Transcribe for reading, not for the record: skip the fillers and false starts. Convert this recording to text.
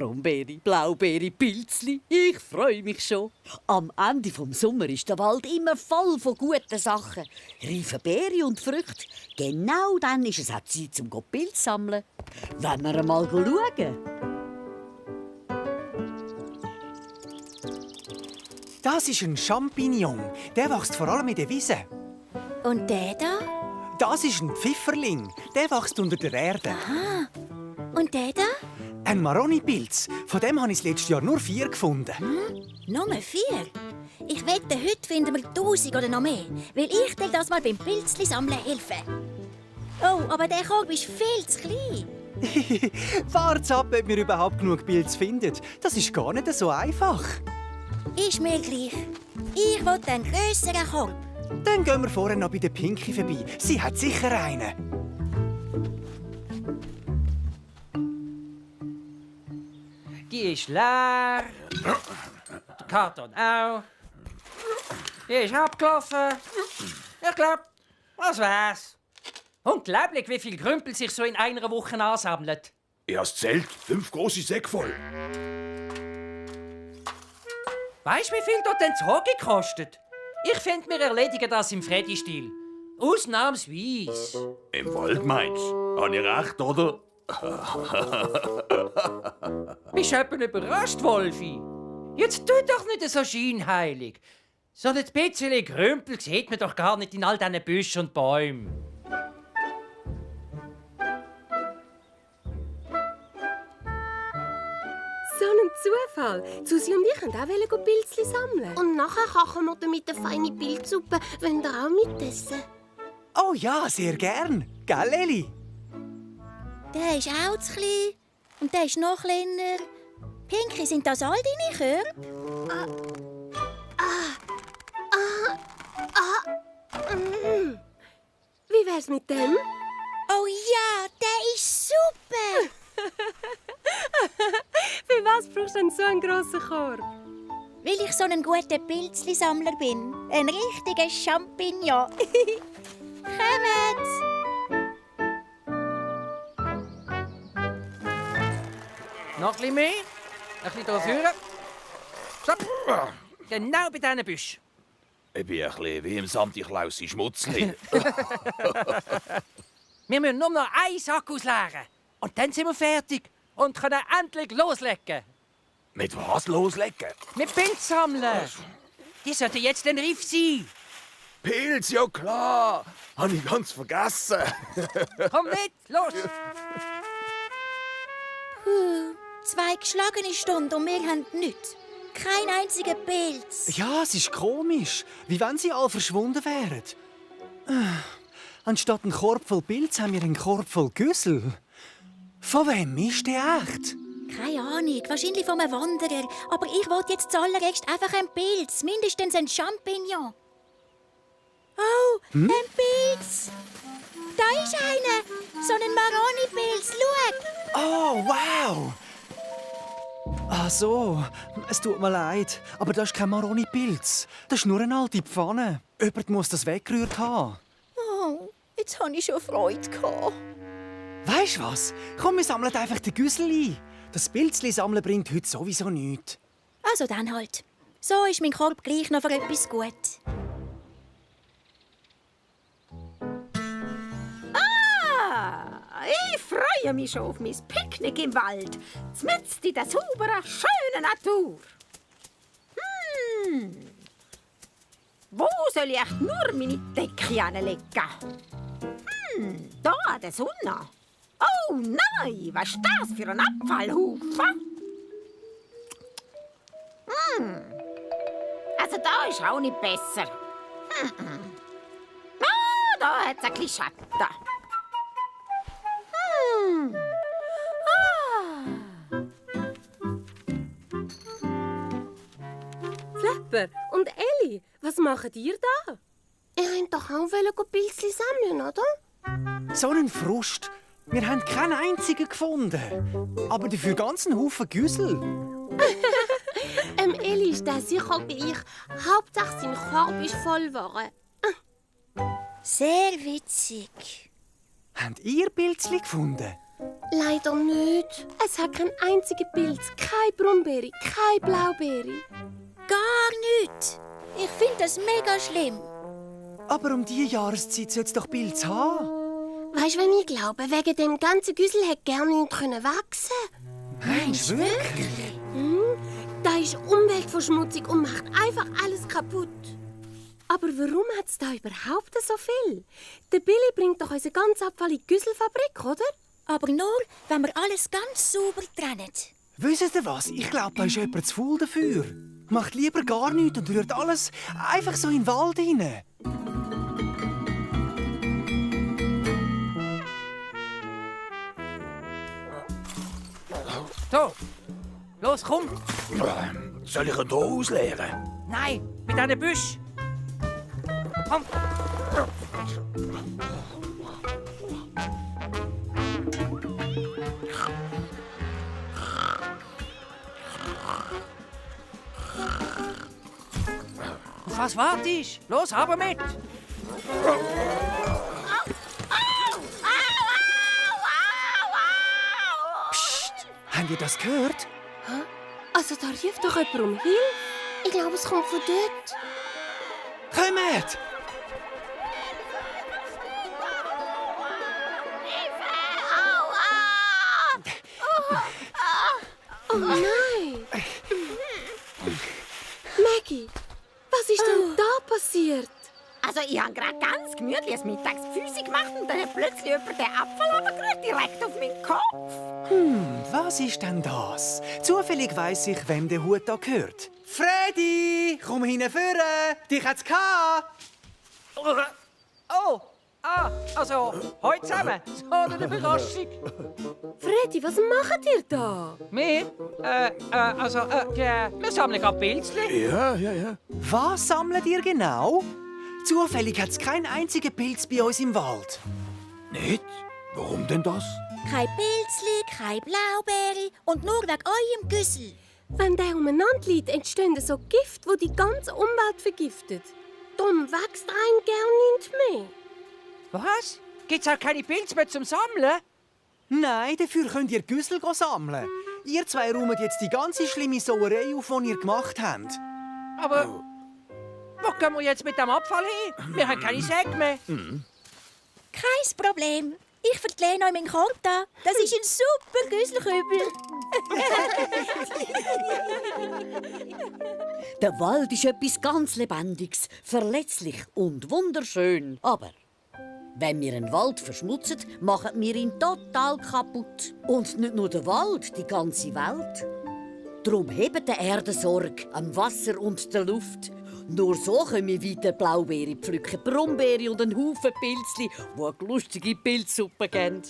Brombeere, Blaubeere, Pilzli. Ich freue mich schon. Am Ende vom Sommer ist der Wald immer voll von guten Sachen. Reife Beeren und Früchte. Genau dann ist es auch Zeit, zum Pilz sammeln. Wollen wir einmal schauen? Das ist ein Champignon. Der wächst vor allem in der Wiese. Und der da? Das ist ein Pfifferling. Der wächst unter der Erde. Aha. Und der da? Ein Maroni-Pilz. Von dem habe ich letztes Jahr nur 4 gefunden. Nur 4? Ich wette, heute finden wir 1000 oder noch mehr. Weil ich dir das mal beim Pilzli sammeln helfe. Oh, aber der Korb ist viel zu klein. Wart's ab, ob wir überhaupt genug Pilze finden. Das ist gar nicht so einfach. Ist mir gleich. Ich will einen grösseren Korb. Dann gehen wir vorher noch bei der Pinky vorbei. Sie hat sicher einen. Die ist leer. Der Karton auch. Die ist abgelaufen. Ich glaube, das wär's. Unglaublich, wie viel Krümpel sich so in einer Woche ansammeln. Erst Zelt, 5 große Säcke voll. Weißt du, wie viel dort denn das Hockey kostet? Ich finde, wir erledigen das im Freddy-Stil. Ausnahmsweise. Im Wald meinst du? Habe ich recht, oder? Bist du etwa überrascht, Wolfi? Jetzt tu doch nicht so scheinheilig. So ein bisschen Krümpel sieht man doch gar nicht in all diesen Büschen und Bäumen. So ein Zufall. Susi und ich wollten auch Pilzli sammeln. Und nachher kochen wir damit eine feine Pilzsuppe, wenn ihr auch mitessen. Oh ja, sehr gern. Gell, Eli? Der ist auch zu klein. Und der ist noch kleiner. Pinky, sind das all deine Körbe? Wie wär's mit dem? Oh ja, der ist super! Für was brauchst du denn so einen grossen Korb? Weil ich so ein guter Pilzli-Sammler bin. Ein richtiger Champignon. Kommt! Noch ein bisschen mehr. Ein bisschen hier vorne. So. Genau bei diesen Büschen. Ich bin ein bisschen wie im Santi Klausi Schmutzli. Wir müssen nur noch einen Sack ausleeren. Und dann sind wir fertig und können endlich loslegen. Mit was loslegen? Mit Pilz sammeln. Die sollten jetzt dann reif sein. Pilz, ja klar. Habe ich ganz vergessen. Komm mit, los. 2 geschlagene Stunden und wir haben nichts. Kein einziger Pilz. Ja, es ist komisch. Wie wenn sie alle verschwunden wären. Anstatt einen Korb voll Pilz haben wir einen Korb voll Güssel. Von wem ist der echt? Keine Ahnung, wahrscheinlich von einem Wanderer. Aber ich wollte jetzt zuallererst einfach einen Pilz, mindestens einen Champignon. Oh, ein Pilz! Da ist einer! So ein Maroni-Pilz, schau! Oh, wow! Ach so, es tut mir leid, aber das ist kein Maroni-Pilz. Das ist nur eine alte Pfanne. Jemand muss das weggerührt haben. Oh, jetzt hatte ich schon Freude gehabt. Weisst du was? Komm, wir sammeln einfach den Güssel ein. Das Pilzli sammeln bringt heute sowieso nichts. Also dann halt. So ist mein Korb gleich noch für etwas gut. Ich freue mich schon auf mein Picknick im Wald, mitten in der sauberen, schönen Natur. Wo soll ich echt nur meine Decke hinlegen? Da an der Sonne. Oh nein, was ist das für ein Abfallhaufen? Also da ist auch nicht besser. Da hat es ein bisschen Schatten. Flapper und Elli, was macht ihr da? Ihr wollt doch auch Pilzli sammeln, oder? So ein Frust. Wir haben keinen einzigen gefunden. Aber dafür ganz einen Haufen Güssel. Elli ist da sicher wie ich. Hauptsache sein Korb ist voll geworden. Sehr witzig. Habt ihr Pilzli gefunden? Leider nicht. Es hat keinen einzigen Pilz, keine Brombeere, keine Blaubeere. Gar nichts. Ich finde das mega schlimm. Aber um diese Jahreszeit sollte es doch Pilze haben. Weisst du, wenn ich glaube, wegen dem ganzen Güssel hätte gerne nicht wachsen. Meinst du wirklich? Da ist Umweltverschmutzung und macht einfach alles kaputt. Aber warum hat es da überhaupt so viel? Der Billy bringt doch unseren ganzen Abfall in die Güsselfabrik, oder? Aber nur, wenn wir alles ganz sauber trennen. Wisst ihr was? Ich glaube, da ist jemand zu faul dafür. Macht lieber gar nichts und rührt alles einfach so in den Wald rein. So, los, komm. Soll ich ihn hier ausleeren? Nein, mit einem Büsch. Komm. Auf was wartest du? Los, aber mit. Habt ihr das gehört? Also da ruft doch jemand um Hilfe. Ich glaube, es kommt von dort. Kommt! Oh nein! Maggie, was ist denn da passiert? Also ich habe gerade ganz gemütliches Mittagsfüße gemacht und dann hat plötzlich jemand den Apfel runtergerührt, direkt auf meinen Kopf. Was ist denn das? Zufällig weiss ich, wem der Hut da gehört. Freddy, komm hinführen! Dich hat's gehabt! Oh, also, heute zusammen. So eine Überraschung. Freddy, was macht ihr da? Wir? Wir sammeln gerade Pilzli. Ja. Was sammelt ihr genau? Zufällig hat's keinen einzigen Pilz bei uns im Wald. Nicht? Warum denn das? Kein Pilzli, keine Blaubeere und nur wegen eurem Güssel. Wenn der umeinander liegt, entstehen so Gift, wo die ganze Umwelt vergiftet. Darum wächst ein gern nicht mehr. Was? Gibt's auch keine Pilze mehr zum Sammeln? Nein, dafür könnt ihr Güssel sammeln. Ihr zwei räumt jetzt die ganze schlimme Sauerei auf, die ihr gemacht habt. Aber wo gehen wir jetzt mit dem Abfall hin? Wir haben keine Säge mehr. Kein Problem. Ich verlehne euch meinen Korb da. Das ist ein super Güsselkübel. Der Wald ist etwas ganz Lebendiges, verletzlich und wunderschön. Aber wenn wir einen Wald verschmutzen, machen wir ihn total kaputt. Und nicht nur der Wald, die ganze Welt. Darum hebt der Erde Sorge am Wasser und der Luft. Nur so können wir weiter Blaubeere pflücken, Brombeere und einen Haufen Pilzli, die eine lustige Pilzsuppe geben.